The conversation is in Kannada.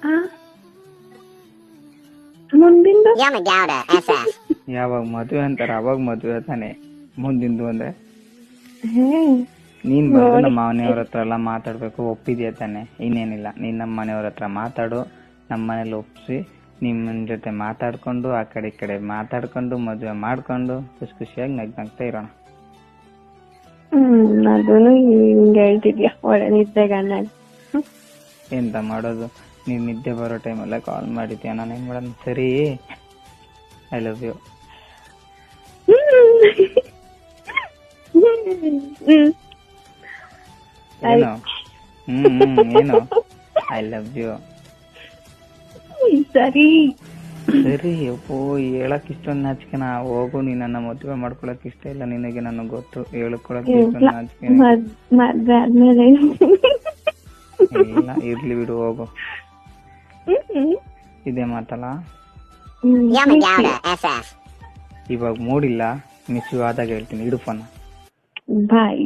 ಆ? ಮುಂದಿಂದು ಯಾವಾಗ ಮದುವೆ ಅಂತಾರ ಅವಾಗ ಮದುವೆ ತಾನೆ, ಮುಂದಿಂದು ಅಂದ್ರೆ ಹೇ ನೀನ್ ಬಂದು ನಮ್ಮ ಮನೆಯವ್ರ ಹತ್ರ ಎಲ್ಲ ಮಾತಾಡ್ಬೇಕು, ಒಪ್ಪಿದ್ಯಾ ತಾನೆ? ಇನ್ನೇನಿಲ್ಲ, ನೀನ್ ನಮ್ಮ ಮನೆಯವ್ರ ಹತ್ರ ಮಾತಾಡು, ನಮ್ಮ ಮನೇಲಿ ಒಪ್ಸಿ ನಿಮ್ಮನ್ ಜೊತೆ ಮಾತಾಡ್ಕೊಂಡು ಆ ಕಡೆ ಈ ಕಡೆ ಮಾತಾಡ್ಕೊಂಡು ಮದುವೆ ಮಾಡ್ಕೊಂಡು ಖುಷಿ ಖುಷಿಯಾಗಿ ನಗ್ನಗ್ತಾ ಇರೋಣ. ಅದನ್ನು ಹಿಂಗ್ ಹೇಳ್ತಿದ್ಯಾ ಒಳ್ಳೆ ನಿದ್ದೆ ಗಣ್ಣ. ಎಂತ ಮಾಡೋದು, ನೀನ್ ನಿದ್ದೆ ಬರೋ ಟೈಮಲ್ಲೇ ಕಾಲ್ ಮಾಡಿದ್ಯಾ, ನಾನು ಏನ್ ಮಾಡೋದು? ಸರಿ, ಐ ಲವ್ ಯು. ಏನು ಏನು ಐ ಲವ್ ಯು? ಸರಿ ಸರಿ ಅಪ್ಪೋ, ಹೇಳಕ್ ಇಷ್ಟೊಂದು ನಾಚಿಕೆನ? ಹೋಗು, ನೀ ನನ್ನ ಮದುವೆ ಮಾಡ್ಕೊಳಕ್ ಇಷ್ಟ ಇಲ್ಲ ನಿನಗೆ, ನನಗ್ ಗೊತ್ತು. ಹೇಳ್ಕೊಳಕ್ ಇಷ್ಟೊಂದು ನಾಚಿಕೆ ಮದ್ವೆ ಆದ್ಮೇಲೆ ಇಲ್ಲ, ಇರ್ಲಿ ಬಿಡು, ಹೋಗು. ಇದೇ ಮಾತಲ್ಲ, ಇವಾಗ ಮೂಡಿಲ್ಲ, ಮಿಸ್ ಯು ಆದಾಗ ಹೇಳ್ತೀನಿ. ಇಡು ಫೋನ್. ಬಾಯ್.